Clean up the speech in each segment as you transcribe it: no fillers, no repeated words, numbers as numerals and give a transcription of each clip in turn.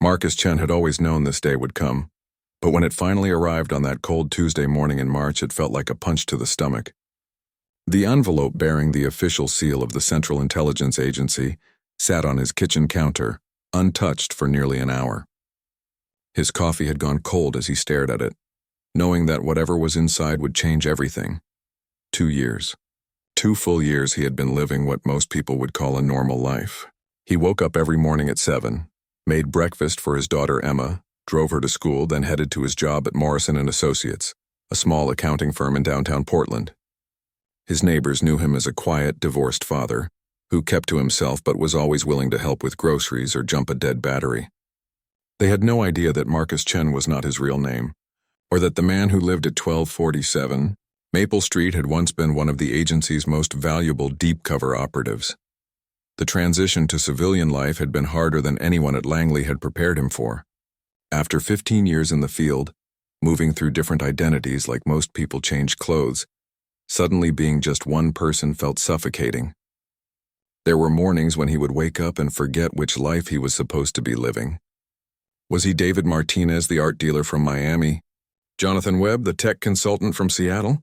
Marcus Chen had always known this day would come, but when it finally arrived on that cold Tuesday morning in March, it felt like a punch to the stomach. The envelope bearing the official seal of the Central Intelligence Agency sat on his kitchen counter, untouched for nearly an hour. His coffee had gone cold as he stared at it, knowing that whatever was inside would change everything. 2 years. 2 full years he had been living what most people would call a normal life. He woke up every morning at 7, made breakfast for his daughter Emma, drove her to school, then headed to his job at Morrison & Associates, a small accounting firm in downtown Portland. His neighbors knew him as a quiet, divorced father who kept to himself but was always willing to help with groceries or jump a dead battery. They had no idea that Marcus Chen was not his real name, or that the man who lived at 1247 Maple Street had once been one of the agency's most valuable deep-cover operatives. The transition to civilian life had been harder than anyone at Langley had prepared him for. After 15 years in the field, moving through different identities like most people change clothes, suddenly being just one person felt suffocating. There were mornings when he would wake up and forget which life he was supposed to be living. Was he David Martinez, the art dealer from Miami? Jonathan Webb, the tech consultant from Seattle?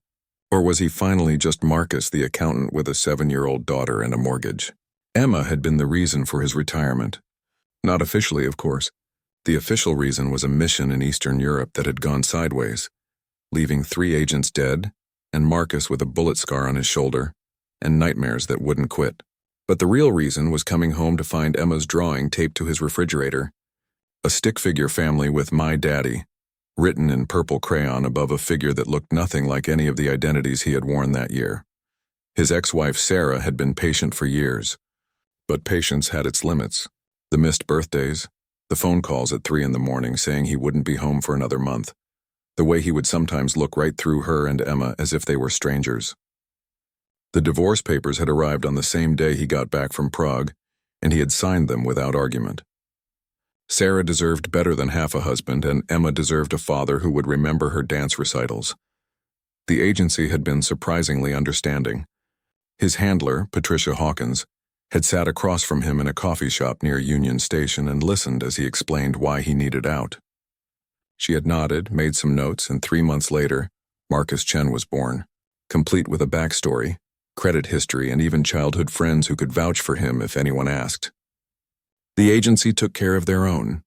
Or was he finally just Marcus, the accountant with a 7-year-old daughter and a mortgage? Emma had been the reason for his retirement. Not officially, of course. The official reason was a mission in Eastern Europe that had gone sideways, leaving 3 agents dead, and Marcus with a bullet scar on his shoulder, and nightmares that wouldn't quit. But the real reason was coming home to find Emma's drawing taped to his refrigerator. A stick figure family with "My Daddy," written in purple crayon above a figure that looked nothing like any of the identities he had worn that year. His ex-wife Sarah had been patient for years, but patience had its limits. The missed birthdays, the phone calls at 3 in the morning saying he wouldn't be home for another month, the way he would sometimes look right through her and Emma as if they were strangers. The divorce papers had arrived on the same day he got back from Prague, and he had signed them without argument. Sarah deserved better than half a husband, and Emma deserved a father who would remember her dance recitals. The agency had been surprisingly understanding. His handler, Patricia Hawkins, had sat across from him in a coffee shop near Union Station and listened as he explained why he needed out. She had nodded, made some notes, and 3 months later, Marcus Chen was born, complete with a backstory, credit history, and even childhood friends who could vouch for him if anyone asked. The agency took care of their own,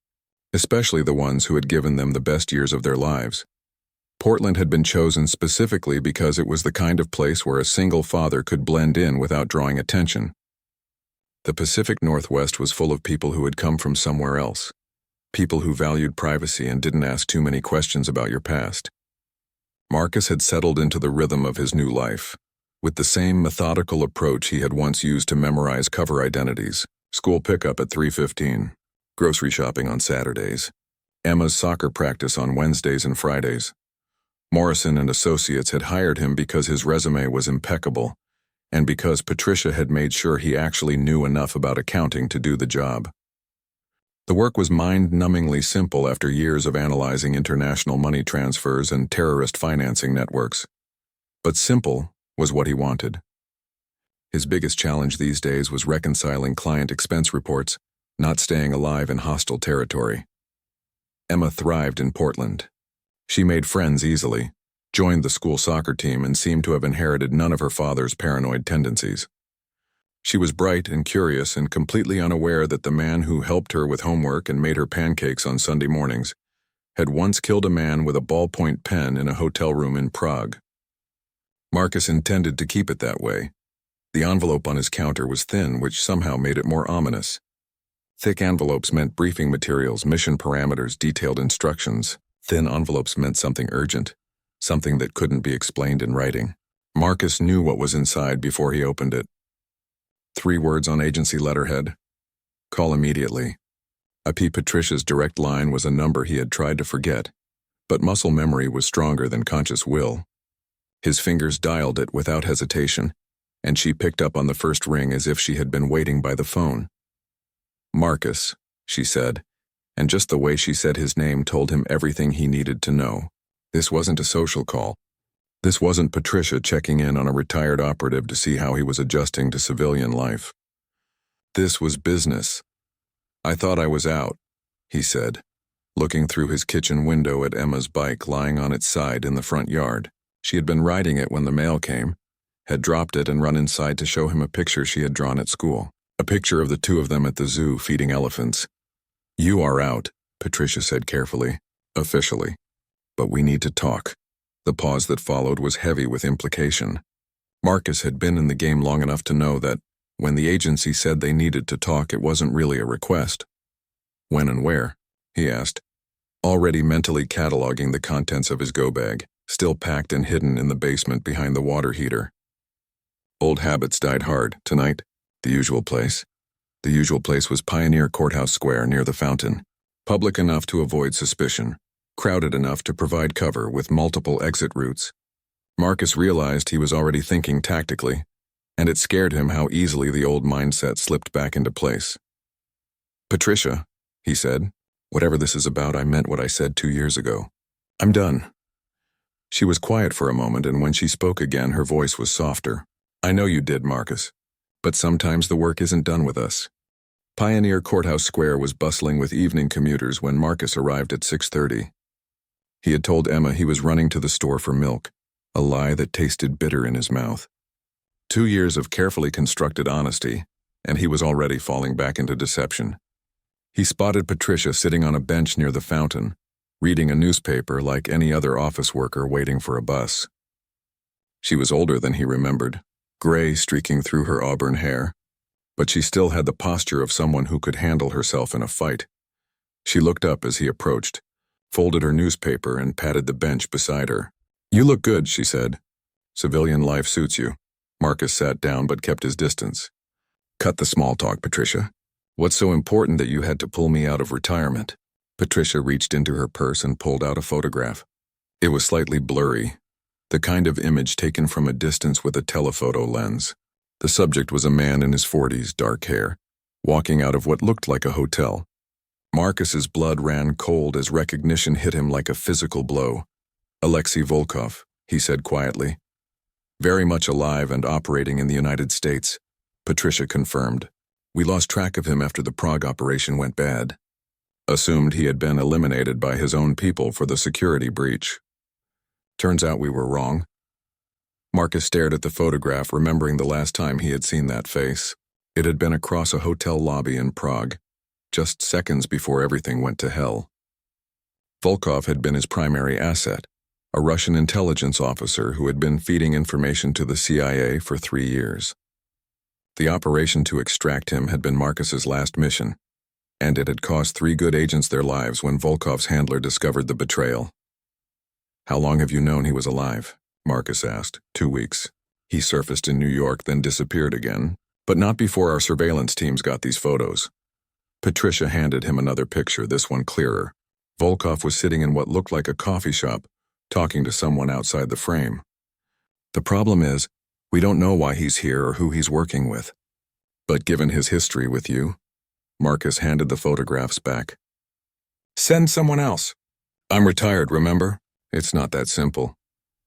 especially the ones who had given them the best years of their lives. Portland had been chosen specifically because it was the kind of place where a single father could blend in without drawing attention. The Pacific Northwest was full of people who had come from somewhere else. People who valued privacy and didn't ask too many questions about your past. Marcus had settled into the rhythm of his new life, with the same methodical approach he had once used to memorize cover identities, school pickup at 3:15, grocery shopping on Saturdays, Emma's soccer practice on Wednesdays and Fridays. Morrison & Associates had hired him because his resume was impeccable, and because Patricia had made sure he actually knew enough about accounting to do the job. The work was mind-numbingly simple after years of analyzing international money transfers and terrorist financing networks. But simple was what he wanted. His biggest challenge these days was reconciling client expense reports, not staying alive in hostile territory. Emma thrived in Portland. She made friends easily, joined the school soccer team, and seemed to have inherited none of her father's paranoid tendencies. She was bright and curious and completely unaware that the man who helped her with homework and made her pancakes on Sunday mornings had once killed a man with a ballpoint pen in a hotel room in Prague. Marcus intended to keep it that way. The envelope on his counter was thin, which somehow made it more ominous. Thick envelopes meant briefing materials, mission parameters, detailed instructions. Thin envelopes meant something urgent, something that couldn't be explained in writing. Marcus knew what was inside before he opened it. 3 words on agency letterhead: "Call immediately." IP Patricia's direct line was a number he had tried to forget, but muscle memory was stronger than conscious will. His fingers dialed it without hesitation, and she picked up on the first ring as if she had been waiting by the phone. "Marcus," she said, and just the way she said his name told him everything he needed to know. This wasn't a social call. This wasn't Patricia checking in on a retired operative to see how he was adjusting to civilian life. This was business. "I thought I was out," he said, looking through his kitchen window at Emma's bike lying on its side in the front yard. She had been riding it when the mail came, had dropped it and run inside to show him a picture she had drawn at school. A picture of the two of them at the zoo feeding elephants. "You are out," Patricia said carefully, "officially. But we need to talk." The pause that followed was heavy with implication. Marcus had been in the game long enough to know that when the agency said they needed to talk, it wasn't really a request. "When and where?" he asked, already mentally cataloging the contents of his go-bag, still packed and hidden in the basement behind the water heater. Old habits died hard. Tonight, the usual place. The usual place was Pioneer Courthouse Square near the fountain, public enough to avoid suspicion, crowded enough to provide cover with multiple exit routes. Marcus realized he was already thinking tactically, and it scared him how easily the old mindset slipped back into place. "Patricia," he said, "whatever this is about, I meant what I said 2 years ago. I'm done." She was quiet for a moment, and when she spoke again, her voice was softer. "I know you did, Marcus, but sometimes the work isn't done with us." Pioneer Courthouse Square was bustling with evening commuters when Marcus arrived at 6:30. He had told Emma he was running to the store for milk, a lie that tasted bitter in his mouth. 2 years of carefully constructed honesty, and he was already falling back into deception. He spotted Patricia sitting on a bench near the fountain, reading a newspaper like any other office worker waiting for a bus. She was older than he remembered, gray streaking through her auburn hair, but she still had the posture of someone who could handle herself in a fight. She looked up as he approached, folded her newspaper, and patted the bench beside her. "You look good," she said. "Civilian life suits you." Marcus sat down but kept his distance. "Cut the small talk, Patricia. What's so important that you had to pull me out of retirement?" Patricia reached into her purse and pulled out a photograph. It was slightly blurry, the kind of image taken from a distance with a telephoto lens. The subject was a man in his 40s, dark hair, walking out of what looked like a hotel. Marcus's blood ran cold as recognition hit him like a physical blow. "Alexei Volkov," he said quietly. "Very much alive and operating in the United States," Patricia confirmed. "We lost track of him after the Prague operation went bad. Assumed he had been eliminated by his own people for the security breach. Turns out we were wrong." Marcus stared at the photograph, remembering the last time he had seen that face. It had been across a hotel lobby in Prague, just seconds before everything went to hell. Volkov had been his primary asset, a Russian intelligence officer who had been feeding information to the CIA for 3 years. The operation to extract him had been Marcus's last mission, and it had cost 3 good agents their lives when Volkov's handler discovered the betrayal. "How long have you known he was alive?" Marcus asked. 2 weeks. He surfaced in New York, then disappeared again, but not before our surveillance teams got these photos. Patricia handed him another picture, this one clearer. Volkov was sitting in what looked like a coffee shop, talking to someone outside the frame. "The problem is, we don't know why he's here or who he's working with. But given his history with you," Marcus handed the photographs back. "Send someone else. I'm retired, remember? It's not that simple."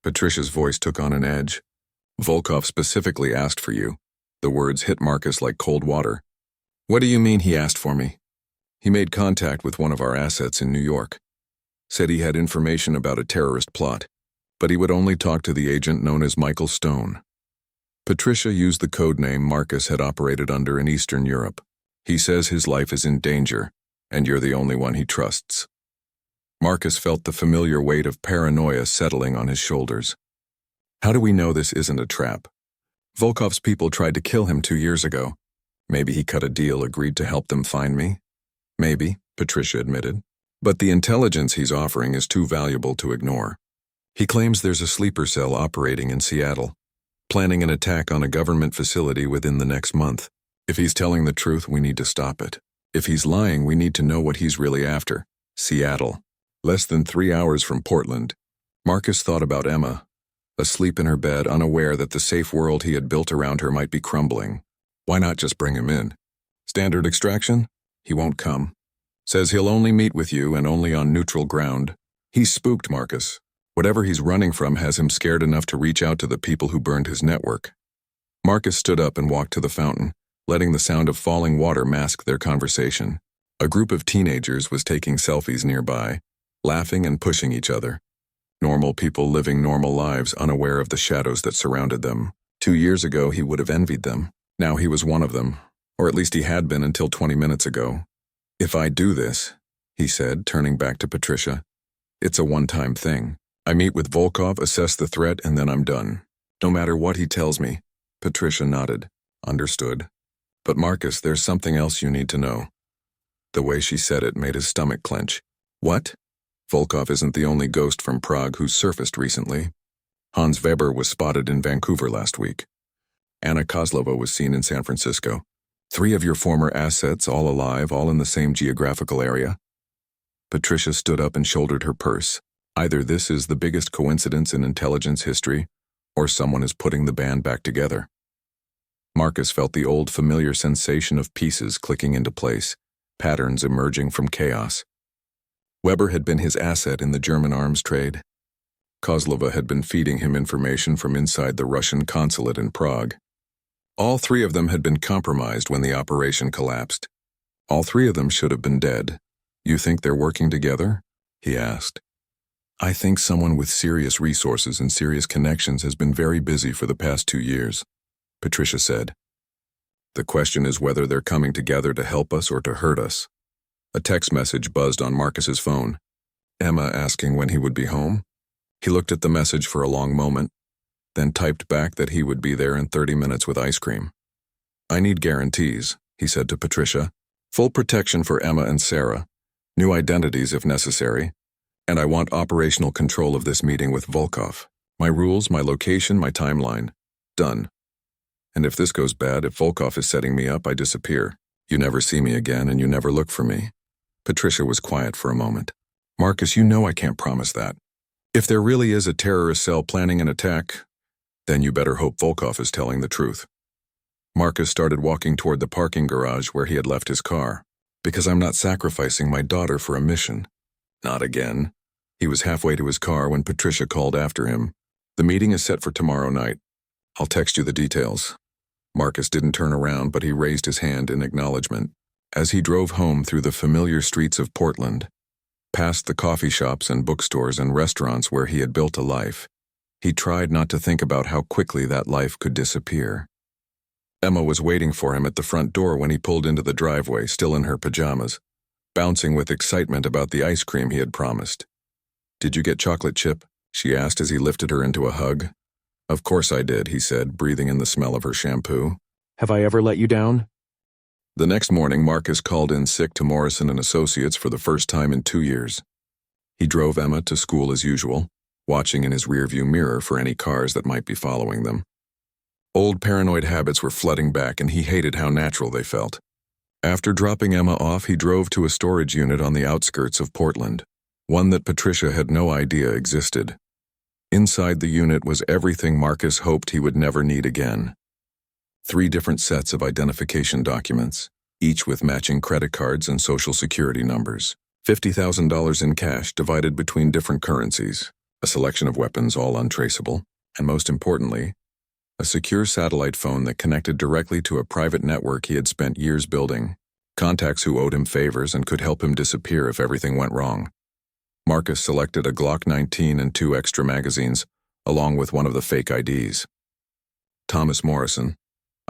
Patricia's voice took on an edge. "Volkov specifically asked for you." The words hit Marcus like cold water. "What do you mean he asked for me?" "He made contact with one of our assets in New York. Said he had information about a terrorist plot, but he would only talk to the agent known as Michael Stone." Patricia used the code name Marcus had operated under in Eastern Europe. "He says his life is in danger, and you're the only one he trusts." Marcus felt the familiar weight of paranoia settling on his shoulders. "How do we know this isn't a trap? Volkov's people tried to kill him 2 years ago. Maybe he cut a deal, agreed to help them find me." "Maybe," Patricia admitted. "But the intelligence he's offering is too valuable to ignore. He claims there's a sleeper cell operating in Seattle, planning an attack on a government facility within the next month. If he's telling the truth, we need to stop it. If he's lying, we need to know what he's really after." Seattle. Less than 3 hours from Portland. Marcus thought about Emma, asleep in her bed, unaware that the safe world he had built around her might be crumbling. Why not just bring him in? Standard extraction? He won't come. Says he'll only meet with you and only on neutral ground. He's spooked, Marcus. Whatever he's running from has him scared enough to reach out to the people who burned his network. Marcus stood up and walked to the fountain, letting the sound of falling water mask their conversation. A group of teenagers was taking selfies nearby, laughing and pushing each other. Normal people living normal lives, unaware of the shadows that surrounded them. 2 years ago, he would have envied them. Now he was one of them, or at least he had been until 20 minutes ago. "If I do this," he said, turning back to Patricia, "it's a one-time thing. I meet with Volkov, assess the threat, and then I'm done. No matter what he tells me." Patricia nodded. "Understood. But Marcus, there's something else you need to know." The way she said it made his stomach clench. "What?" "Volkov isn't the only ghost from Prague who's surfaced recently. Hans Weber was spotted in Vancouver last week. Anna Kozlova was seen in San Francisco. 3 of your former assets, all alive, all in the same geographical area." Patricia stood up and shouldered her purse. Either this is the biggest coincidence in intelligence history, or someone is putting the band back together. Marcus felt the old familiar sensation of pieces clicking into place, patterns emerging from chaos. Weber had been his asset in the German arms trade. Kozlova had been feeding him information from inside the Russian consulate in Prague. All 3 of them had been compromised when the operation collapsed. All 3 of them should have been dead. "You think they're working together?" he asked. "I think someone with serious resources and serious connections has been very busy for the past 2 years, Patricia said. "The question is whether they're coming together to help us or to hurt us." A text message buzzed on Marcus's phone. Emma asking when he would be home. He looked at the message for a long moment, then typed back that he would be there in 30 minutes with ice cream. "I need guarantees," he said to Patricia. "Full protection for Emma and Sarah, new identities if necessary, and I want operational control of this meeting with Volkov. My rules, my location, my timeline. Done. And if this goes bad, if Volkov is setting me up, I disappear. You never see me again and you never look for me." Patricia was quiet for a moment. "Marcus, you know I can't promise that. If there really is a terrorist cell planning an attack, then you better hope Volkov is telling the truth." Marcus started walking toward the parking garage where he had left his car. "Because I'm not sacrificing my daughter for a mission." "Not again." He was halfway to his car when Patricia called after him. "The meeting is set for tomorrow night. I'll text you the details." Marcus didn't turn around, but he raised his hand in acknowledgement. As he drove home through the familiar streets of Portland, past the coffee shops and bookstores and restaurants where he had built a life, he tried not to think about how quickly that life could disappear. Emma was waiting for him at the front door when he pulled into the driveway, still in her pajamas, bouncing with excitement about the ice cream he had promised. "Did you get chocolate chip?" she asked as he lifted her into a hug. "Of course I did," he said, breathing in the smell of her shampoo. "Have I ever let you down?" The next morning, Marcus called in sick to Morrison and Associates for the first time in 2 years. He drove Emma to school as usual, watching in his rearview mirror for any cars that might be following them. Old paranoid habits were flooding back, and he hated how natural they felt. After dropping Emma off, he drove to a storage unit on the outskirts of Portland, one that Patricia had no idea existed. Inside the unit was everything Marcus hoped he would never need again. 3 different sets of identification documents, each with matching credit cards and social security numbers. $50,000 in cash divided between different currencies, a selection of weapons all untraceable, and most importantly, a secure satellite phone that connected directly to a private network he had spent years building, contacts who owed him favors and could help him disappear if everything went wrong. Marcus selected a Glock 19 and 2 extra magazines, along with one of the fake IDs. Thomas Morrison,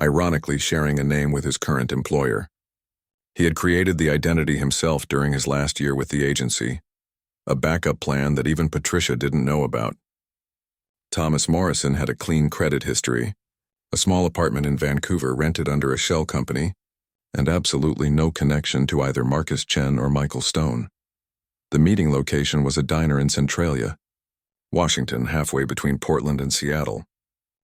ironically sharing a name with his current employer. He had created the identity himself during his last year with the agency, a backup plan that even Patricia didn't know about. Thomas Morrison had a clean credit history, a small apartment in Vancouver rented under a shell company, and absolutely no connection to either Marcus Chen or Michael Stone. The meeting location was a diner in Centralia, Washington, halfway between Portland and Seattle.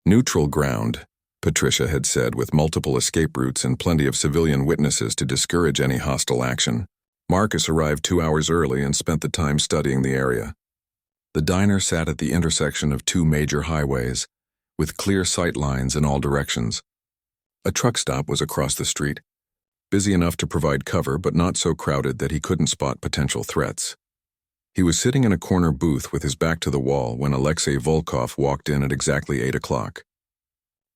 Neutral ground, Patricia had said, with multiple escape routes and plenty of civilian witnesses to discourage any hostile action. Marcus arrived 2 hours early and spent the time studying the area. The diner sat at the intersection of 2 major highways, with clear sight lines in all directions. A truck stop was across the street, busy enough to provide cover but not so crowded that he couldn't spot potential threats. He was sitting in a corner booth with his back to the wall when Alexei Volkov walked in at exactly 8 o'clock.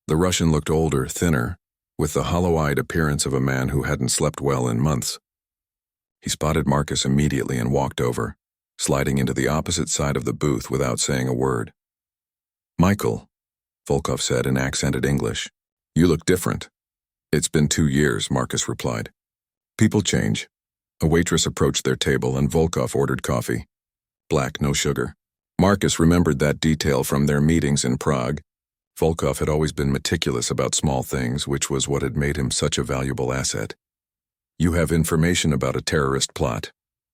The Russian looked older, thinner, with the hollow-eyed appearance of a man who hadn't slept well in months. He spotted Marcus immediately and walked over, sliding into the opposite side of the booth without saying a word. "Michael," Volkov said in accented English. "You look different." "It's been 2 years," Marcus replied. "People change." A waitress approached their table and Volkov ordered coffee. Black, no sugar. Marcus remembered that detail from their meetings in Prague. Volkov had always been meticulous about small things, which was what had made him such a valuable asset. "You have information about a terrorist plot,"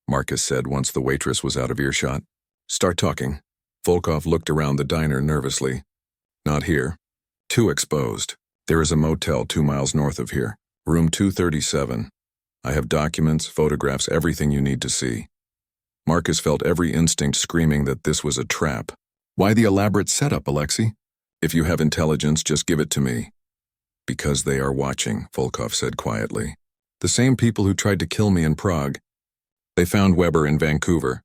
Marcus said once the waitress was out of earshot. "Start talking." Volkov looked around the diner nervously. "Not here. Too exposed. There is a motel 2 miles north of here. Room 237. I have documents, photographs, everything you need to see." Marcus felt every instinct screaming that this was a trap. "Why the elaborate setup, Alexei? If you have intelligence, just give it to me." "Because they are watching," Volkov said quietly. "The same people who tried to kill me in Prague. They found Weber in Vancouver.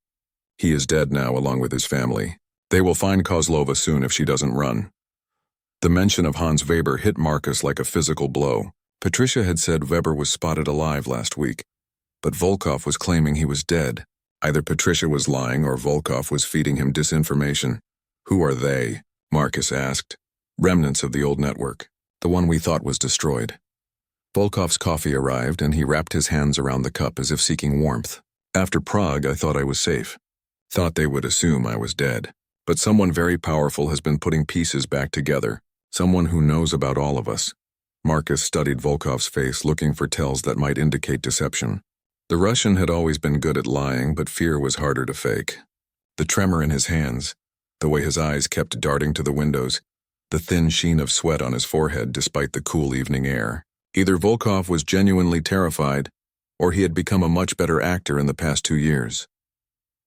He is dead now along with his family. They will find Kozlova soon if she doesn't run." The mention of Hans Weber hit Marcus like a physical blow. Patricia had said Weber was spotted alive last week, but Volkov was claiming he was dead. Either Patricia was lying or Volkov was feeding him disinformation. "Who are they?" Marcus asked. "Remnants of the old network, the one we thought was destroyed." Volkov's coffee arrived and he wrapped his hands around the cup as if seeking warmth. "After Prague, I thought I was safe. Thought they would assume I was dead. But someone very powerful has been putting pieces back together. Someone who knows about all of us." Marcus studied Volkov's face, looking for tells that might indicate deception. The Russian had always been good at lying, but fear was harder to fake. The tremor in his hands, the way his eyes kept darting to the windows, the thin sheen of sweat on his forehead despite the cool evening air. Either Volkov was genuinely terrified, or he had become a much better actor in the past 2 years.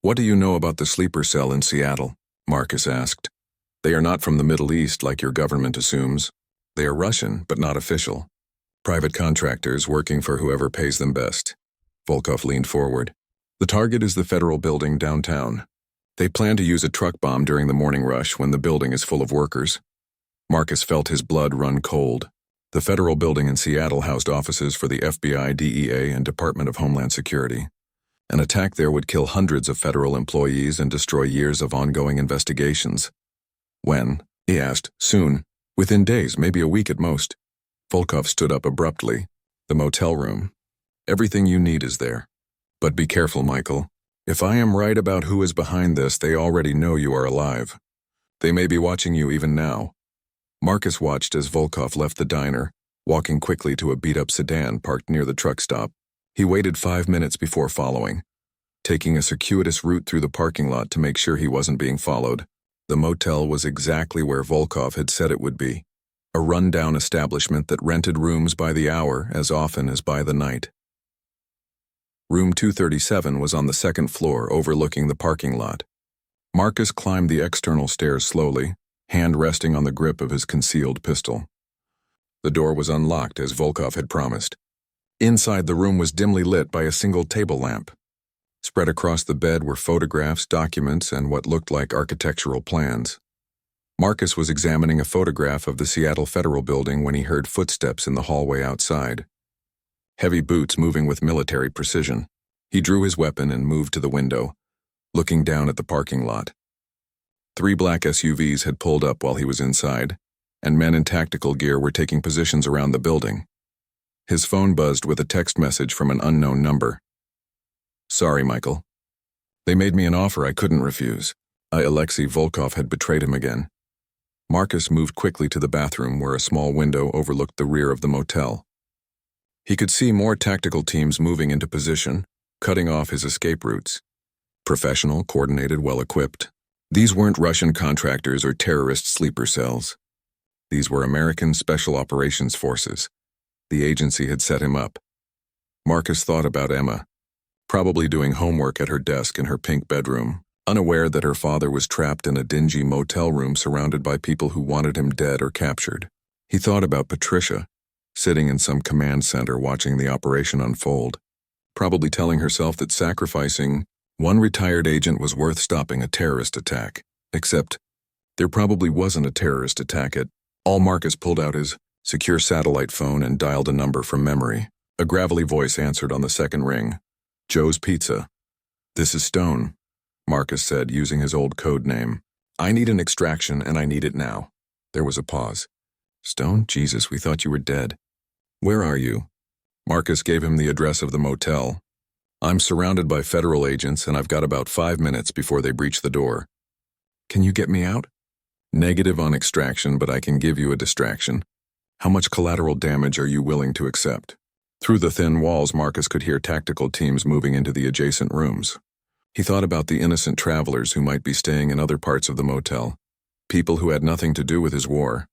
"What do you know about the sleeper cell in Seattle?" Marcus asked. "They are not from the Middle East like your government assumes. They are Russian, but not official. Private contractors working for whoever pays them best." Volkov leaned forward. "The target is the federal building downtown. They plan to use a truck bomb during the morning rush when the building is full of workers." Marcus felt his blood run cold. The federal building in Seattle housed offices for the FBI, DEA, and Department of Homeland Security. An attack there would kill hundreds of federal employees and destroy years of ongoing investigations. "When?" he asked. "Soon. Within days, maybe a week at most." Volkov stood up abruptly. "The motel room. Everything you need is there. But be careful, Michael. If I am right about who is behind this, they already know you are alive. They may be watching you even now." Marcus watched as Volkov left the diner, walking quickly to a beat-up sedan parked near the truck stop. He waited 5 minutes before following, taking a circuitous route through the parking lot to make sure he wasn't being followed. The motel was exactly where Volkov had said it would be, a run-down establishment that rented rooms by the hour as often as by the night. Room 237 was on the second floor overlooking the parking lot. Marcus climbed the external stairs slowly, hand resting on the grip of his concealed pistol. The door was unlocked as Volkov had promised. Inside, the room was dimly lit by a single table lamp. Spread across the bed were photographs, documents, and what looked like architectural plans. Marcus was examining a photograph of the Seattle Federal Building when he heard footsteps in the hallway outside. Heavy boots moving with military precision. He drew his weapon and moved to the window, looking down at the parking lot. 3 black SUVs had pulled up while he was inside, and men in tactical gear were taking positions around the building. His phone buzzed with a text message from an unknown number. "Sorry, Michael. They made me an offer I couldn't refuse." Alexei Volkov had betrayed him again. Marcus moved quickly to the bathroom where a small window overlooked the rear of the motel. He could see more tactical teams moving into position, cutting off his escape routes. Professional, coordinated, well-equipped. These weren't Russian contractors or terrorist sleeper cells. These were American Special Operations Forces. The agency had set him up. Marcus thought about Emma, probably doing homework at her desk in her pink bedroom, unaware that her father was trapped in a dingy motel room surrounded by people who wanted him dead or captured. He thought about Patricia, sitting in some command center watching the operation unfold, probably telling herself that sacrificing one retired agent was worth stopping a terrorist attack. Except, there probably wasn't a terrorist attack at all. Marcus pulled out his secure satellite phone and dialed a number from memory. A gravelly voice answered on the second ring. Joe's Pizza. This is Stone, Marcus said, using his old code name. I need an extraction, and I need it now. There was a pause. Stone? Jesus, we thought you were dead. Where are you? Marcus gave him the address of the motel. I'm surrounded by federal agents, and I've got about 5 minutes before they breach the door. Can you get me out? Negative on extraction, but I can give you a distraction. How much collateral damage are you willing to accept? Through the thin walls, Marcus could hear tactical teams moving into the adjacent rooms. He thought about the innocent travelers who might be staying in other parts of the motel, people who had nothing to do with his war.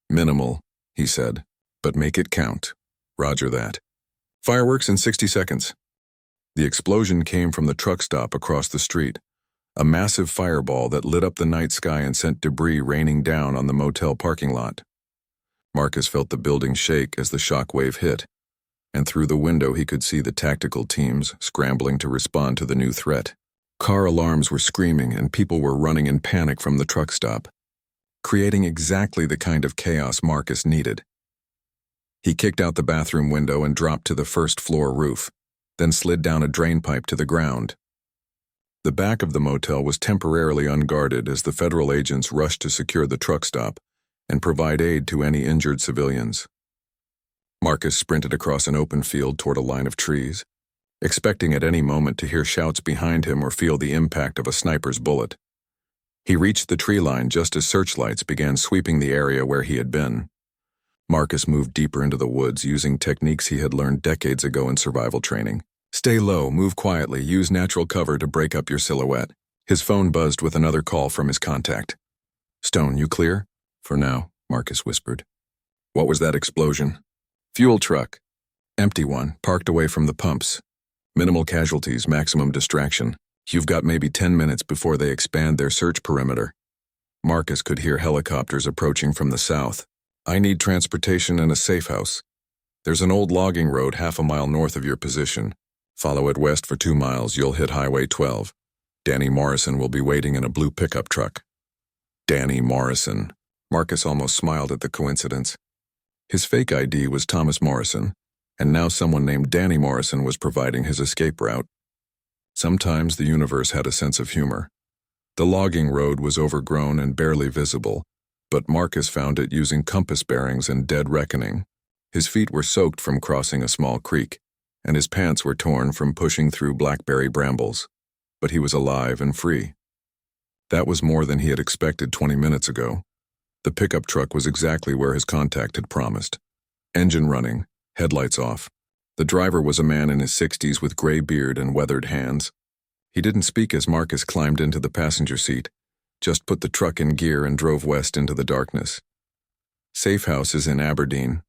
Minimal, he said, but make it count. Roger that. Fireworks in 60 seconds. The explosion came from the truck stop across the street, a massive fireball that lit up the night sky and sent debris raining down on the motel parking lot. Marcus felt the building shake as the shock wave hit, and through the window he could see the tactical teams scrambling to respond to the new threat. Car alarms were screaming and people were running in panic from the truck stop, creating exactly the kind of chaos Marcus needed. He kicked out the bathroom window and dropped to the first-floor roof, then slid down a drain pipe to the ground. The back of the motel was temporarily unguarded as the federal agents rushed to secure the truck stop and provide aid to any injured civilians. Marcus sprinted across an open field toward a line of trees, expecting at any moment to hear shouts behind him or feel the impact of a sniper's bullet. He reached the tree line just as searchlights began sweeping the area where he had been. Marcus moved deeper into the woods using techniques he had learned decades ago in survival training. Stay low, move quietly, use natural cover to break up your silhouette. His phone buzzed with another call from his contact. Stone, you clear? For now, Marcus whispered. What was that explosion? Fuel truck. Empty one, parked away from the pumps. Minimal casualties, maximum distraction. You've got maybe 10 minutes before they expand their search perimeter. Marcus could hear helicopters approaching from the south. I need transportation and a safe house. There's an old logging road half a mile north of your position. Follow it west for 2 miles, you'll hit Highway 12. Danny Morrison will be waiting in a blue pickup truck. Danny Morrison. Marcus almost smiled at the coincidence. His fake ID was Thomas Morrison, and now someone named Danny Morrison was providing his escape route. Sometimes the universe had a sense of humor. The logging road was overgrown and barely visible, but Marcus found it using compass bearings and dead reckoning. His feet were soaked from crossing a small creek, and his pants were torn from pushing through blackberry brambles. But he was alive and free. That was more than he had expected 20 minutes ago. The pickup truck was exactly where his contact had promised. Engine running, headlights off. The driver was a man in his 60s with gray beard and weathered hands. He didn't speak as Marcus climbed into the passenger seat, just put the truck in gear and drove west into the darkness. Safe house is in Aberdeen,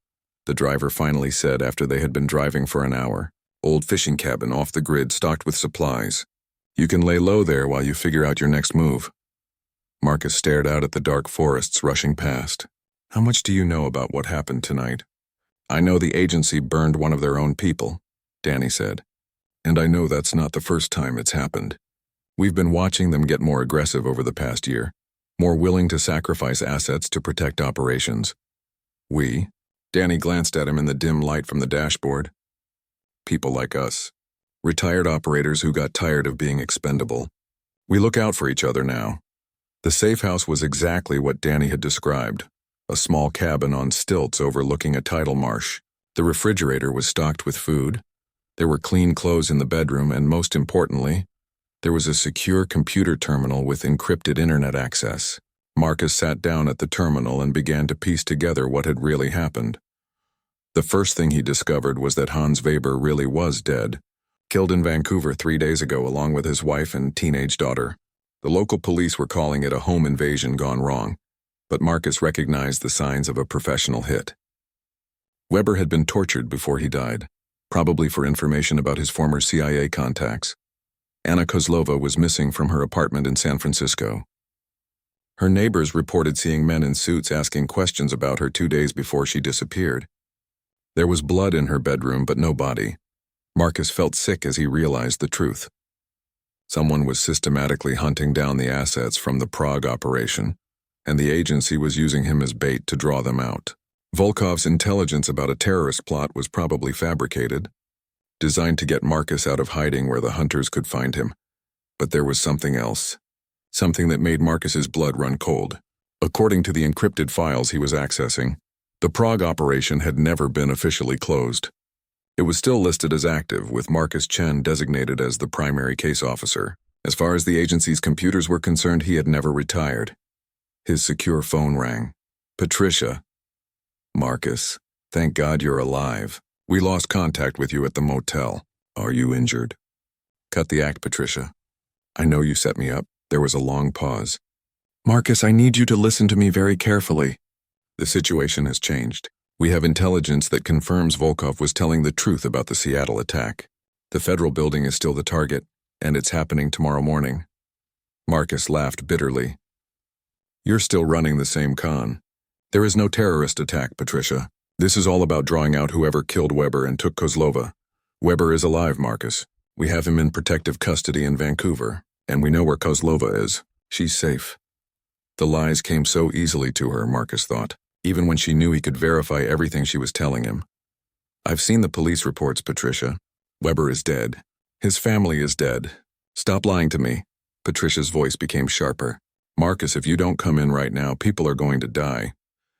the driver finally said after they had been driving for an hour. Old fishing cabin off the grid stocked with supplies. You can lay low there while you figure out your next move. Marcus stared out at the dark forests rushing past. How much do you know about what happened tonight? I know the agency burned one of their own people, Danny said. And I know that's not the first time it's happened. We've been watching them get more aggressive over the past year, more willing to sacrifice assets to protect operations. We? Danny glanced at him in the dim light from the dashboard. People like us. Retired operators who got tired of being expendable. We look out for each other now. The safe house was exactly what Danny had described, a small cabin on stilts overlooking a tidal marsh. The refrigerator was stocked with food. There were clean clothes in the bedroom, and most importantly, there was a secure computer terminal with encrypted internet access. Marcus sat down at the terminal and began to piece together what had really happened. The first thing he discovered was that Hans Weber really was dead, killed in Vancouver 3 days ago along with his wife and teenage daughter. The local police were calling it a home invasion gone wrong, but Marcus recognized the signs of a professional hit. Weber had been tortured before he died, probably for information about his former CIA contacts. Anna Kozlova was missing from her apartment in San Francisco. Her neighbors reported seeing men in suits asking questions about her 2 days before she disappeared. There was blood in her bedroom, but no body. Marcus felt sick as he realized the truth. Someone was systematically hunting down the assets from the Prague operation, and the agency was using him as bait to draw them out. Volkov's intelligence about a terrorist plot was probably fabricated, designed to get Marcus out of hiding where the hunters could find him. But there was something else. Something that made Marcus's blood run cold. According to the encrypted files he was accessing, the Prague operation had never been officially closed. It was still listed as active, with Marcus Chen designated as the primary case officer. As far as the agency's computers were concerned, he had never retired. His secure phone rang. "Patricia." "Marcus, thank God you're alive. We lost contact with you at the motel. Are you injured?" "Cut the act, Patricia. I know you set me up." There was a long pause. "Marcus, I need you to listen to me very carefully. The situation has changed. We have intelligence that confirms Volkov was telling the truth about the Seattle attack. The federal building is still the target, and it's happening tomorrow morning." Marcus laughed bitterly. "You're still running the same con. There is no terrorist attack, Patricia. This is all about drawing out whoever killed Weber and took Kozlova. Weber is alive, Marcus. We have him in protective custody in Vancouver, and we know where Kozlova is. She's safe." The lies came so easily to her, Marcus thought, even when she knew he could verify everything she was telling him. "I've seen the police reports, Patricia. Weber is dead. His family is dead. Stop lying to me." Patricia's voice became sharper. "Marcus, if you don't come in right now, people are going to die.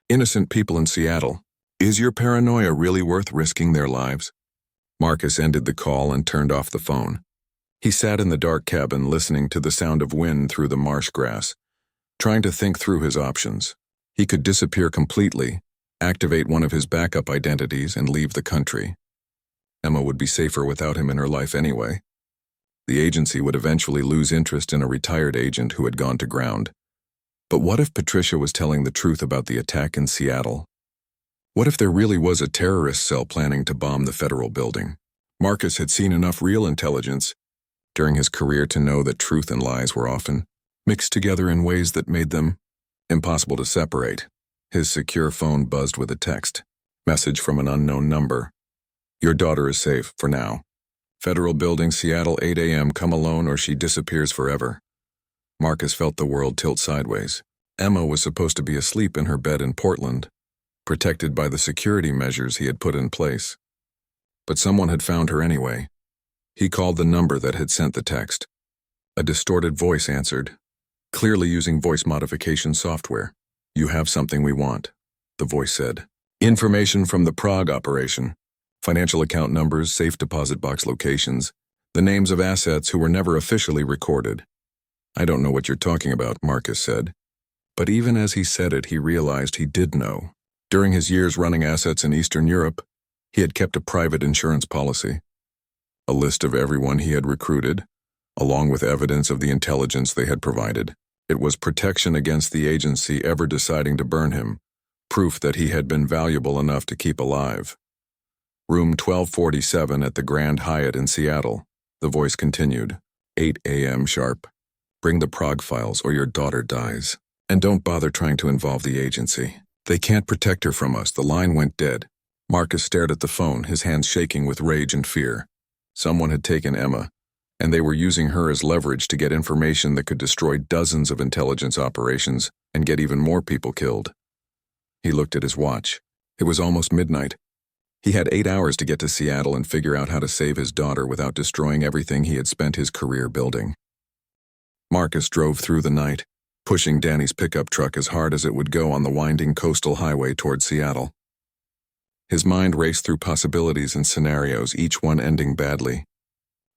Innocent people in Seattle. Is your paranoia really worth risking their lives?" Marcus ended the call and turned off the phone. He sat in the dark cabin listening to the sound of wind through the marsh grass, trying to think through his options. He could disappear completely, activate one of his backup identities, and leave the country. Emma would be safer without him in her life anyway. The agency would eventually lose interest in a retired agent who had gone to ground. But what if Patricia was telling the truth about the attack in Seattle? What if there really was a terrorist cell planning to bomb the federal building? Marcus had seen enough real intelligence during his career to know that truth and lies were often mixed together in ways that made them impossible to separate. His secure phone buzzed with a text. Message from an unknown number. "Your daughter is safe, for now. Federal Building, Seattle, 8 a.m. Come alone or she disappears forever." Marcus felt the world tilt sideways. Emma was supposed to be asleep in her bed in Portland, protected by the security measures he had put in place. But someone had found her anyway. He called the number that had sent the text. A distorted voice answered, clearly using voice modification software. "You have something we want," the voice said. "Information from the Prague operation. Financial account numbers, safe deposit box locations, the names of assets who were never officially recorded." "I don't know what you're talking about," Marcus said. But even as he said it, he realized he did know. During his years running assets in Eastern Europe, he had kept a private insurance policy. A list of everyone he had recruited, along with evidence of the intelligence they had provided. It was protection against the agency ever deciding to burn him, proof that he had been valuable enough to keep alive. "Room 1247 at the Grand Hyatt in Seattle," the voice continued. 8 a.m. sharp. "Bring the Prague files or your daughter dies. And don't bother trying to involve the agency. They can't protect her from us." The line went dead. Marcus stared at the phone, his hands shaking with rage and fear. Someone had taken Emma, and they were using her as leverage to get information that could destroy dozens of intelligence operations and get even more people killed. He looked at his watch. It was almost midnight. He had 8 hours to get to Seattle and figure out how to save his daughter without destroying everything he had spent his career building. Marcus drove through the night, pushing Danny's pickup truck as hard as it would go on the winding coastal highway toward Seattle. His mind raced through possibilities and scenarios, each one ending badly.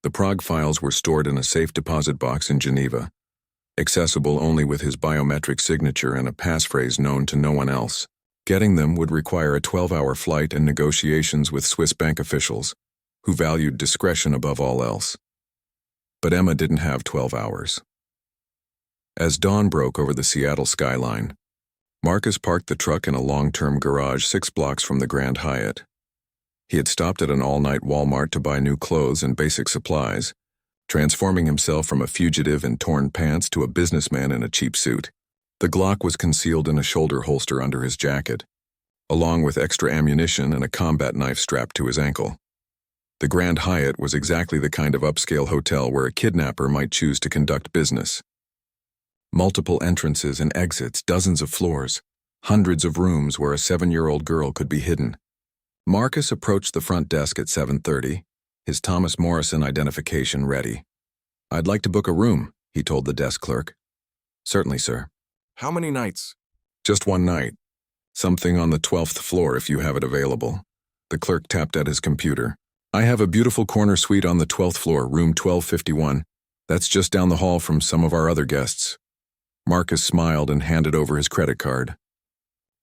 The Prague files were stored in a safe deposit box in Geneva, accessible only with his biometric signature and a passphrase known to no one else. Getting them would require a 12-hour flight and negotiations with Swiss bank officials, who valued discretion above all else. But Emma didn't have 12 hours. As dawn broke over the Seattle skyline, Marcus parked the truck in a long-term garage 6 blocks from the Grand Hyatt. He had stopped at an all-night Walmart to buy new clothes and basic supplies, transforming himself from a fugitive in torn pants to a businessman in a cheap suit. The Glock was concealed in a shoulder holster under his jacket, along with extra ammunition and a combat knife strapped to his ankle. The Grand Hyatt was exactly the kind of upscale hotel where a kidnapper might choose to conduct business. Multiple entrances and exits, dozens of floors, hundreds of rooms where a 7-year-old girl could be hidden. Marcus approached the front desk at 7:30, his Thomas Morrison identification ready. "I'd like to book a room," he told the desk clerk. "Certainly, sir." How many nights? "Just one night. Something on the 12th floor if you have it available." The clerk tapped at his computer. "I have a beautiful corner suite on the 12th floor, room 1251. That's just down the hall from some of our other guests." Marcus smiled and handed over his credit card.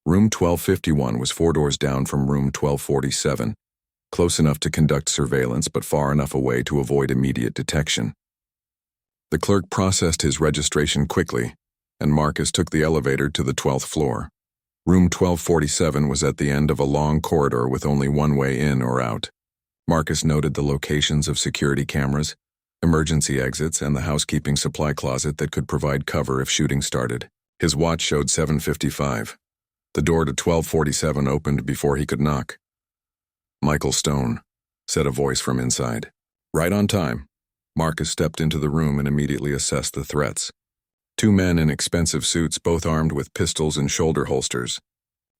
Room 1251 was 4 doors down from room 1247, close enough to conduct surveillance but far enough away to avoid immediate detection. The clerk processed his registration quickly, and Marcus took the elevator to the 12th floor. Room 1247 was at the end of a long corridor with only one way in or out. Marcus noted the locations of security cameras, emergency exits, and the housekeeping supply closet that could provide cover if shooting started. His watch showed 7:55. The door to 1247 opened before he could knock. "Michael Stone," said a voice from inside. "Right on time." Marcus stepped into the room and immediately assessed the threats. 2 men in expensive suits, both armed with pistols and shoulder holsters.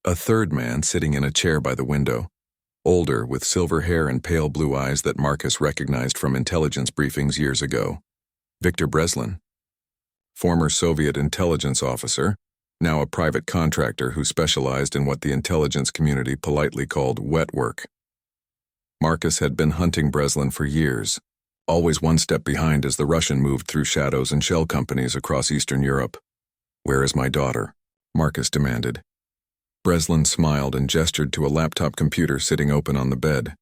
A third man sitting in a chair by the window, older, with silver hair and pale blue eyes that Marcus recognized from intelligence briefings years ago. Victor Breslin, former Soviet intelligence officer, now a private contractor who specialized in what the intelligence community politely called wet work. Marcus had been hunting Breslin for years, always one step behind as the Russian moved through shadows and shell companies across Eastern Europe. "Where is my daughter?" Marcus demanded. Breslin smiled and gestured to a laptop computer sitting open on the bed.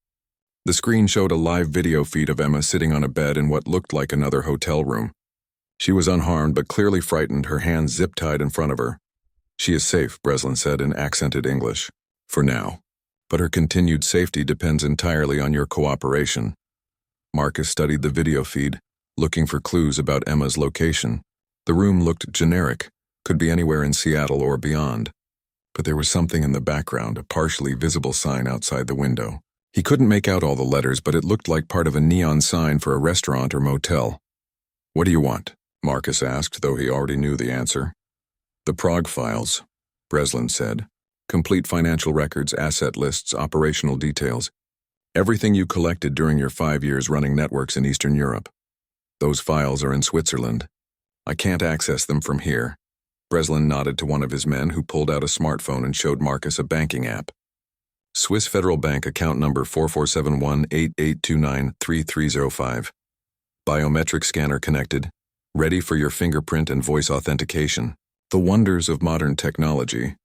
The screen showed a live video feed of Emma sitting on a bed in what looked like another hotel room. She was unharmed but clearly frightened, her hands zip-tied in front of her. "She is safe," Breslin said in accented English. "For now. But her continued safety depends entirely on your cooperation." Marcus studied the video feed, looking for clues about Emma's location. The room looked generic, could be anywhere in Seattle or beyond. But there was something in the background, a partially visible sign outside the window. He couldn't make out all the letters, but it looked like part of a neon sign for a restaurant or motel. "What do you want?" Marcus asked, though he already knew the answer. "The Prague files," Breslin said. "Complete financial records, asset lists, operational details. Everything you collected during your 5 years running networks in Eastern Europe. Those files are in Switzerland. I can't access them from here." Breslin nodded to one of his men who pulled out a smartphone and showed Marcus a banking app. "Swiss Federal Bank account number 447188293305. Biometric scanner connected. Ready for your fingerprint and voice authentication." The wonders of modern technology.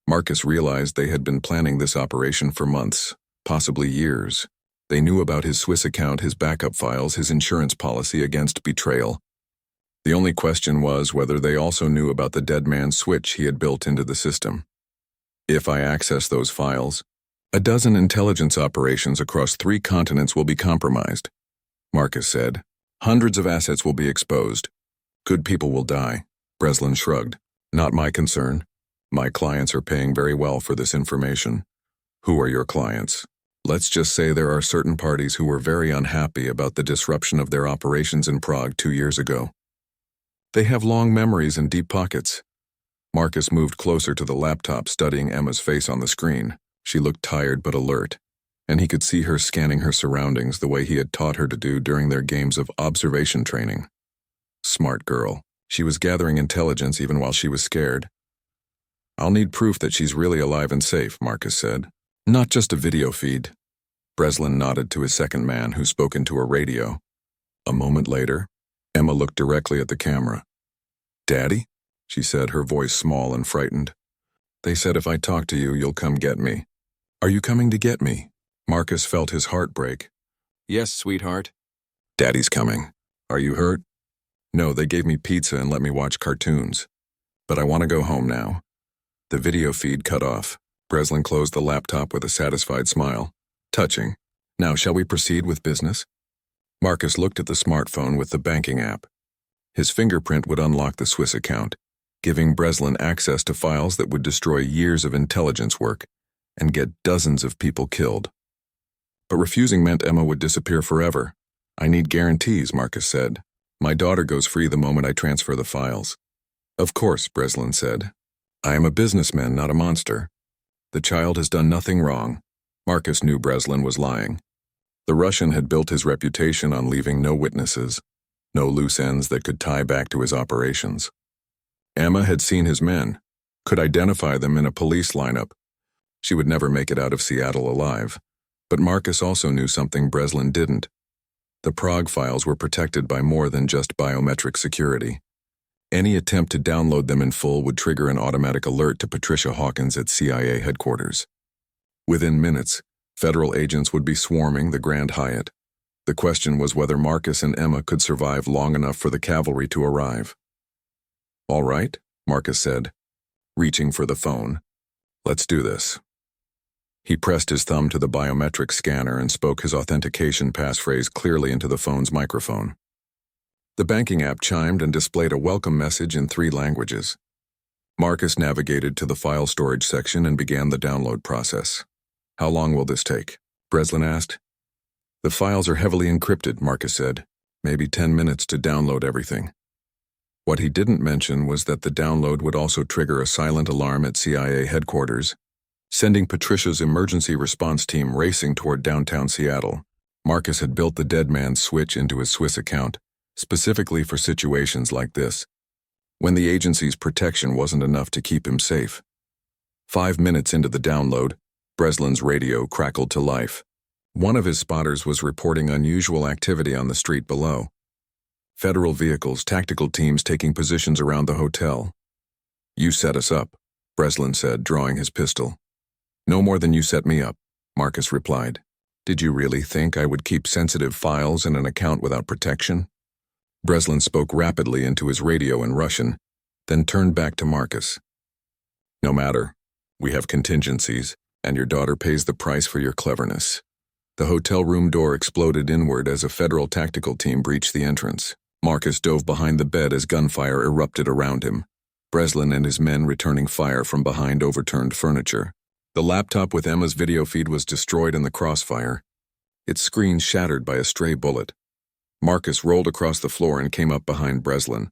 Marcus realized they had been planning this operation for months, possibly years. They knew about his Swiss account, his backup files, his insurance policy against betrayal. The only question was whether they also knew about the dead man switch he had built into the system. "If I access those files, a dozen intelligence operations across 3 continents will be compromised," Marcus said. "Hundreds of assets will be exposed. Good people will die." Breslin shrugged. "Not my concern. My clients are paying very well for this information." "Who are your clients?" "Let's just say there are certain parties who were very unhappy about the disruption of their operations in Prague 2 years ago. They have long memories and deep pockets." Marcus moved closer to the laptop, studying Emma's face on the screen. She looked tired but alert, and he could see her scanning her surroundings the way he had taught her to do during their games of observation training. Smart girl. She was gathering intelligence even while she was scared. "I'll need proof that she's really alive and safe," Marcus said. "Not just a video feed." Breslin nodded to his second man, who spoke into a radio. A moment later, Emma looked directly at the camera. "Daddy?" she said, her voice small and frightened. "They said if I talk to you, you'll come get me." "Are you coming to get me?" Marcus felt his heart break. Yes, sweetheart. "Daddy's coming. Are you hurt?" "No, they gave me pizza and let me watch cartoons. But I want to go home now." The video feed cut off. Breslin closed the laptop with a satisfied smile. "Touching. Now shall we proceed with business?" Marcus looked at the smartphone with the banking app. His fingerprint would unlock the Swiss account, giving Breslin access to files that would destroy years of intelligence work and get dozens of people killed. But refusing meant Emma would disappear forever. "I need guarantees," Marcus said. "My daughter goes free the moment I transfer the files." "Of course," Breslin said. "I am a businessman, not a monster. The child has done nothing wrong." Marcus knew Breslin was lying. The Russian had built his reputation on leaving no witnesses, no loose ends that could tie back to his operations. Emma had seen his men, could identify them in a police lineup. She would never make it out of Seattle alive. But Marcus also knew something Breslin didn't. The Prague files were protected by more than just biometric security. Any attempt to download them in full would trigger an automatic alert to Patricia Hawkins at CIA headquarters. Within minutes, federal agents would be swarming the Grand Hyatt. The question was whether Marcus and Emma could survive long enough for the cavalry to arrive. "All right," Marcus said, reaching for the phone. "Let's do this." He pressed his thumb to the biometric scanner and spoke his authentication passphrase clearly into the phone's microphone. The banking app chimed and displayed a welcome message in 3 languages. Marcus navigated to the file storage section and began the download process. "How long will this take?" Breslin asked. "The files are heavily encrypted," Marcus said. "Maybe 10 minutes to download everything." What he didn't mention was that the download would also trigger a silent alarm at CIA headquarters, sending Patricia's emergency response team racing toward downtown Seattle. Marcus had built the dead man's switch into his Swiss account, specifically for situations like this, when the agency's protection wasn't enough to keep him safe. 5 minutes into the download, Breslin's radio crackled to life. One of his spotters was reporting unusual activity on the street below. Federal vehicles, tactical teams taking positions around the hotel. "You set us up," Breslin said, drawing his pistol. "No more than you set me up," Marcus replied. "Did you really think I would keep sensitive files in an account without protection?" Breslin spoke rapidly into his radio in Russian, then turned back to Marcus. "No matter. We have contingencies, and your daughter pays the price for your cleverness." The hotel room door exploded inward as a federal tactical team breached the entrance. Marcus dove behind the bed as gunfire erupted around him, Breslin and his men returning fire from behind overturned furniture. The laptop with Emma's video feed was destroyed in the crossfire, its screen shattered by a stray bullet. Marcus rolled across the floor and came up behind Breslin,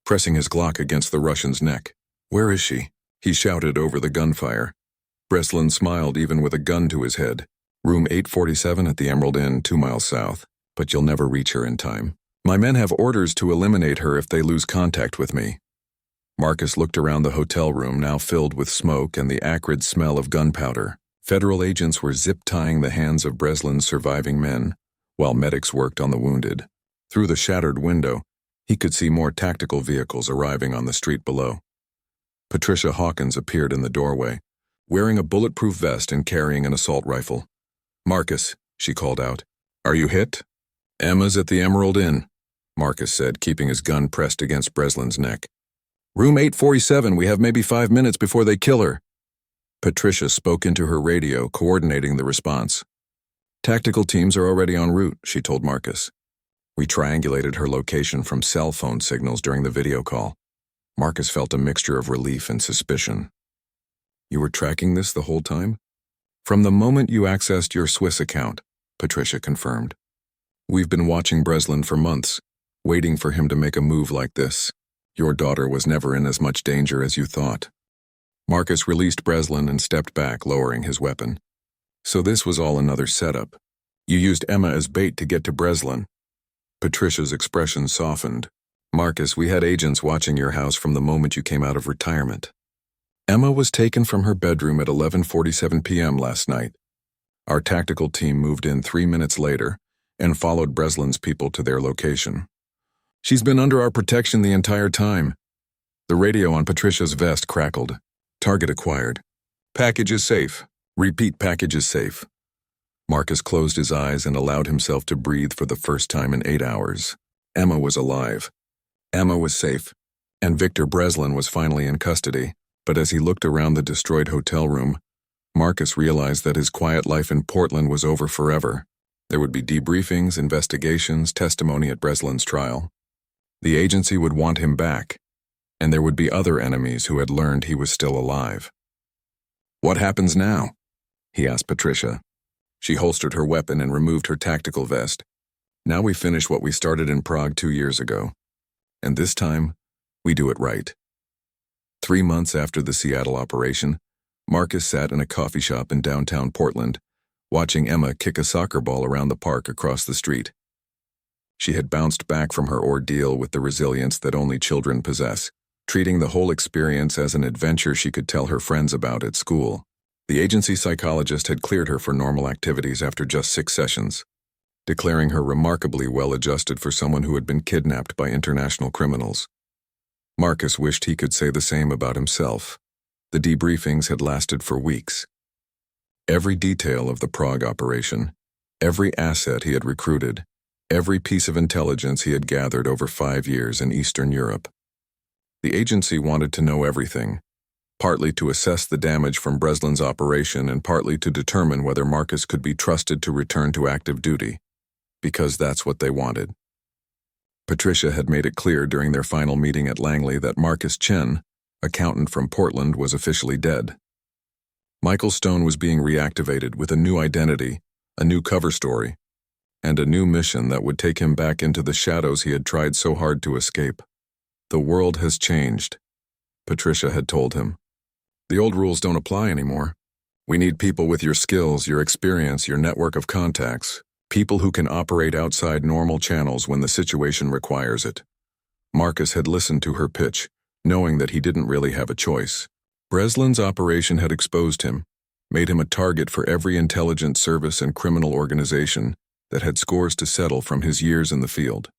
pressing his Glock against the Russian's neck. "Where is she?" he shouted over the gunfire. Breslin smiled even with a gun to his head. "Room 847 at the Emerald Inn, 2 miles south, but you'll never reach her in time. My men have orders to eliminate her if they lose contact with me." Marcus looked around the hotel room, now filled with smoke and the acrid smell of gunpowder. Federal agents were zip-tying the hands of Breslin's surviving men, while medics worked on the wounded. Through the shattered window, he could see more tactical vehicles arriving on the street below. Patricia Hawkins appeared in the doorway, wearing a bulletproof vest and carrying an assault rifle. "Marcus," she called out, "are you hit?" "Emma's at the Emerald Inn," Marcus said, keeping his gun pressed against Breslin's neck. "Room 847, we have maybe 5 minutes before they kill her." Patricia spoke into her radio, coordinating the response. "Tactical teams are already en route," she told Marcus. We triangulated her location from cell phone signals during the video call. Marcus felt a mixture of relief and suspicion. "You were tracking this the whole time?" "From the moment you accessed your Swiss account," Patricia confirmed. "We've been watching Breslin for months, waiting for him to make a move like this. Your daughter was never in as much danger as you thought." Marcus released Breslin and stepped back, lowering his weapon. "So this was all another setup. You used Emma as bait to get to Breslin." Patricia's expression softened. "Marcus, we had agents watching your house from the moment you came out of retirement. Emma was taken from her bedroom at 11:47 p.m. last night. Our tactical team moved in 3 minutes later and followed Breslin's people to their location. She's been under our protection the entire time." The radio on Patricia's vest crackled. "Target acquired. Package is safe. Repeat, package is safe." Marcus closed his eyes and allowed himself to breathe for the first time in 8 hours. Emma was alive. Emma was safe. And Victor Breslin was finally in custody. But as he looked around the destroyed hotel room, Marcus realized that his quiet life in Portland was over forever. There would be debriefings, investigations, testimony at Breslin's trial. The agency would want him back, and there would be other enemies who had learned he was still alive. "What happens now?" he asked Patricia. She holstered her weapon and removed her tactical vest. "Now we finish what we started in Prague 2 years ago. And this time, we do it right." 3 months after the Seattle operation, Marcus sat in a coffee shop in downtown Portland, watching Emma kick a soccer ball around the park across the street. She had bounced back from her ordeal with the resilience that only children possess, treating the whole experience as an adventure she could tell her friends about at school. The agency psychologist had cleared her for normal activities after just 6 sessions, declaring her remarkably well-adjusted for someone who had been kidnapped by international criminals. Marcus wished he could say the same about himself. The debriefings had lasted for weeks. Every detail of the Prague operation, every asset he had recruited, every piece of intelligence he had gathered over 5 years in Eastern Europe. The agency wanted to know everything, partly to assess the damage from Breslin's operation and partly to determine whether Marcus could be trusted to return to active duty, because that's what they wanted. Patricia had made it clear during their final meeting at Langley that Marcus Chen, accountant from Portland, was officially dead. Michael Stone was being reactivated with a new identity, a new cover story, and a new mission that would take him back into the shadows he had tried so hard to escape. The world has changed, Patricia had told him. The old rules don't apply anymore. We need people with your skills, your experience, your network of contacts, people who can operate outside normal channels when the situation requires it. Marcus had listened to her pitch, knowing that he didn't really have a choice. Breslin's operation had exposed him, made him a target for every intelligence service and criminal organization that had scores to settle from his years in the field.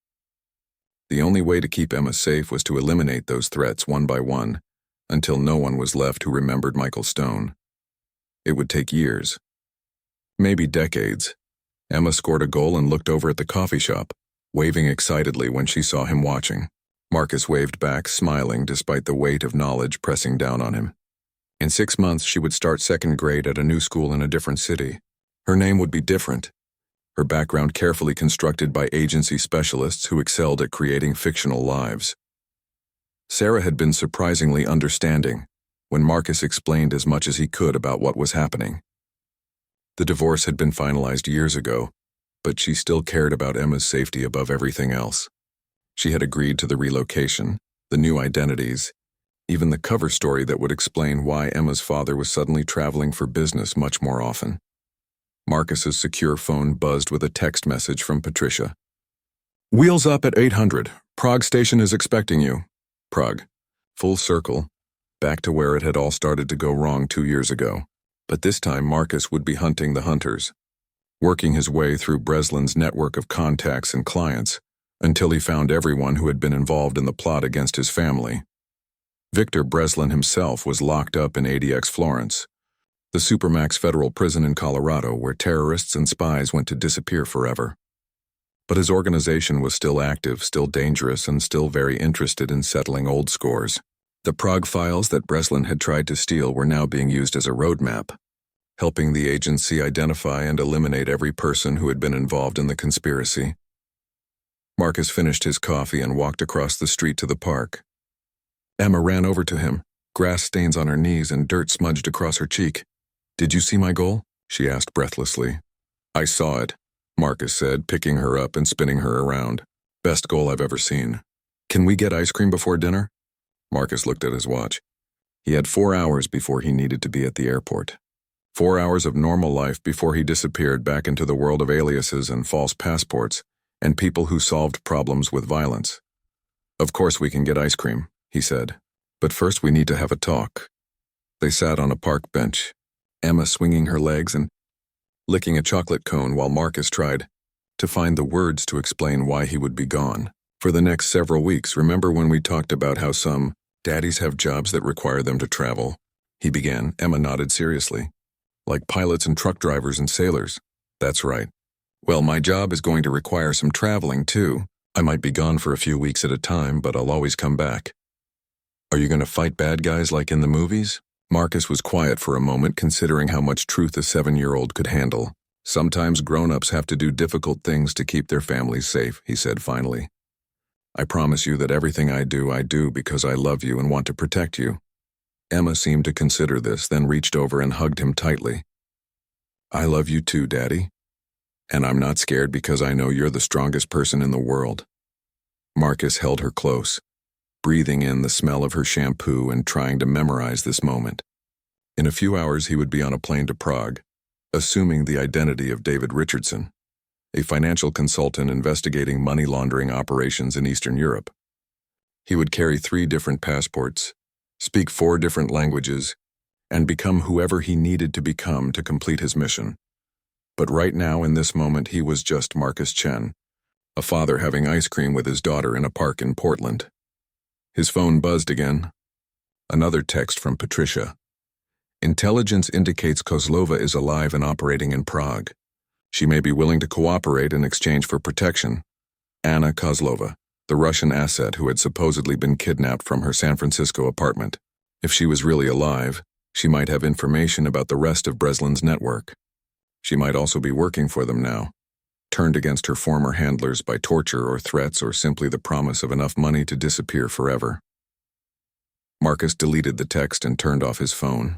The only way to keep Emma safe was to eliminate those threats one by one, until no one was left who remembered Michael Stone. It would take years, maybe decades. Emma scored a goal and looked over at the coffee shop, waving excitedly when she saw him watching. Marcus waved back, smiling despite the weight of knowledge pressing down on him. In 6 months, she would start 2nd grade at a new school in a different city. Her name would be different, her background carefully constructed by agency specialists who excelled at creating fictional lives. Sarah had been surprisingly understanding when Marcus explained as much as he could about what was happening. The divorce had been finalized years ago, but she still cared about Emma's safety above everything else. She had agreed to the relocation, the new identities, even the cover story that would explain why Emma's father was suddenly traveling for business much more often. Marcus's secure phone buzzed with a text message from Patricia. "Wheels up at 800. Prague station is expecting you." Prague. Full circle, back to where it had all started to go wrong 2 years ago. But this time Marcus would be hunting the hunters, working his way through Breslin's network of contacts and clients, until he found everyone who had been involved in the plot against his family. Victor Breslin himself was locked up in ADX Florence, the supermax federal prison in Colorado where terrorists and spies went to disappear forever. But his organization was still active, still dangerous, and still very interested in settling old scores. The Prague files that Breslin had tried to steal were now being used as a roadmap, helping the agency identify and eliminate every person who had been involved in the conspiracy. Marcus finished his coffee and walked across the street to the park. Emma ran over to him, grass stains on her knees and dirt smudged across her cheek. "Did you see my goal?" she asked breathlessly. "I saw it," Marcus said, picking her up and spinning her around. "Best goal I've ever seen. Can we get ice cream before dinner?" Marcus looked at his watch. He had 4 hours before he needed to be at the airport. 4 hours of normal life before he disappeared back into the world of aliases and false passports and people who solved problems with violence. "Of course we can get ice cream," he said. "But first we need to have a talk." They sat on a park bench, Emma swinging her legs and licking a chocolate cone while Marcus tried to find the words to explain why he would be gone. "For the next several weeks, remember when we talked about how some daddies have jobs that require them to travel?" he began. Emma nodded seriously. "Like pilots and truck drivers and sailors." "That's right. Well, my job is going to require some traveling too. I might be gone for a few weeks at a time, but I'll always come back." "Are you going to fight bad guys like in the movies?" Marcus was quiet for a moment, considering how much truth a 7-year-old could handle. "Sometimes grown-ups have to do difficult things to keep their families safe," he said finally. "I promise you that everything I do because I love you and want to protect you." Emma seemed to consider this, then reached over and hugged him tightly. "I love you too, Daddy. And I'm not scared because I know you're the strongest person in the world." Marcus held her close, breathing in the smell of her shampoo and trying to memorize this moment. In a few hours he would be on a plane to Prague, assuming the identity of David Richardson, a financial consultant investigating money laundering operations in Eastern Europe. He would carry 3 different passports, speak 4 different languages, and become whoever he needed to become to complete his mission. But right now, in this moment, he was just Marcus Chen, a father having ice cream with his daughter in a park in Portland. His phone buzzed again. Another text from Patricia. Intelligence indicates Kozlova is alive and operating in Prague. She may be willing to cooperate in exchange for protection. Anna Kozlova, the Russian asset who had supposedly been kidnapped from her San Francisco apartment. If she was really alive, she might have information about the rest of Breslin's network. She might also be working for them now, turned against her former handlers by torture or threats or simply the promise of enough money to disappear forever. Marcus deleted the text and turned off his phone.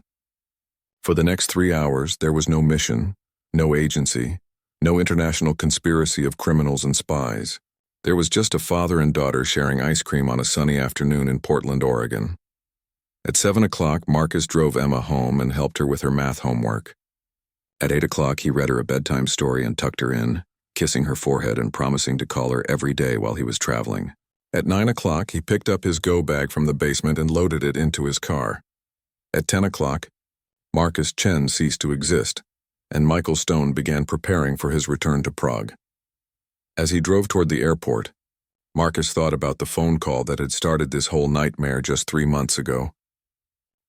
For the next 3 hours, there was no mission, no agency, no international conspiracy of criminals and spies. There was just a father and daughter sharing ice cream on a sunny afternoon in Portland, Oregon. At 7 o'clock, Marcus drove Emma home and helped her with her math homework. At 8 o'clock, he read her a bedtime story and tucked her in, kissing her forehead and promising to call her every day while he was traveling. At 9 o'clock, he picked up his go bag from the basement and loaded it into his car. At 10 o'clock, Marcus Chen ceased to exist, and Michael Stone began preparing for his return to Prague. As he drove toward the airport, Marcus thought about the phone call that had started this whole nightmare just 3 months ago.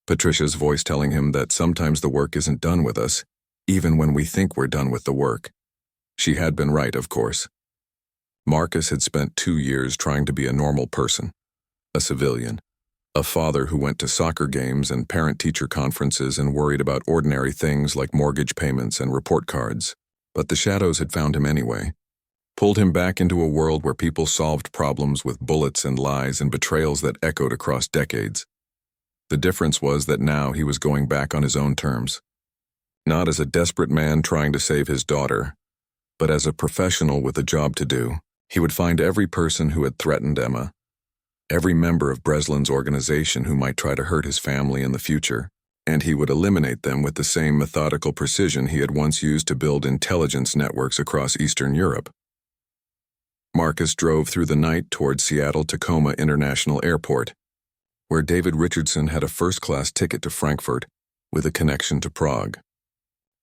Patricia's voice telling him that sometimes the work isn't done with us, even when we think we're done with the work. She had been right, of course. Marcus had spent 2 years trying to be a normal person, a civilian, a father who went to soccer games and parent-teacher conferences and worried about ordinary things like mortgage payments and report cards. But the shadows had found him anyway, pulled him back into a world where people solved problems with bullets and lies and betrayals that echoed across decades. The difference was that now he was going back on his own terms. Not as a desperate man trying to save his daughter, but as a professional with a job to do. He would find every person who had threatened Emma, every member of Breslin's organization who might try to hurt his family in the future, and he would eliminate them with the same methodical precision he had once used to build intelligence networks across Eastern Europe. Marcus drove through the night toward Seattle-Tacoma International Airport, where David Richardson had a first-class ticket to Frankfurt with a connection to Prague.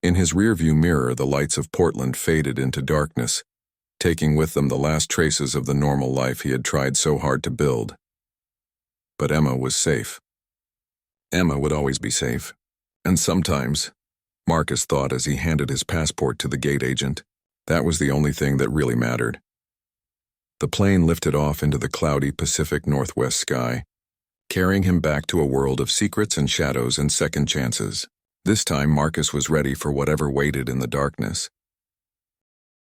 In his rearview mirror, the lights of Portland faded into darkness, taking with them the last traces of the normal life he had tried so hard to build. But Emma was safe. Emma would always be safe. And sometimes, Marcus thought as he handed his passport to the gate agent, that was the only thing that really mattered. The plane lifted off into the cloudy Pacific Northwest sky, carrying him back to a world of secrets and shadows and second chances. This time, Marcus was ready for whatever waited in the darkness.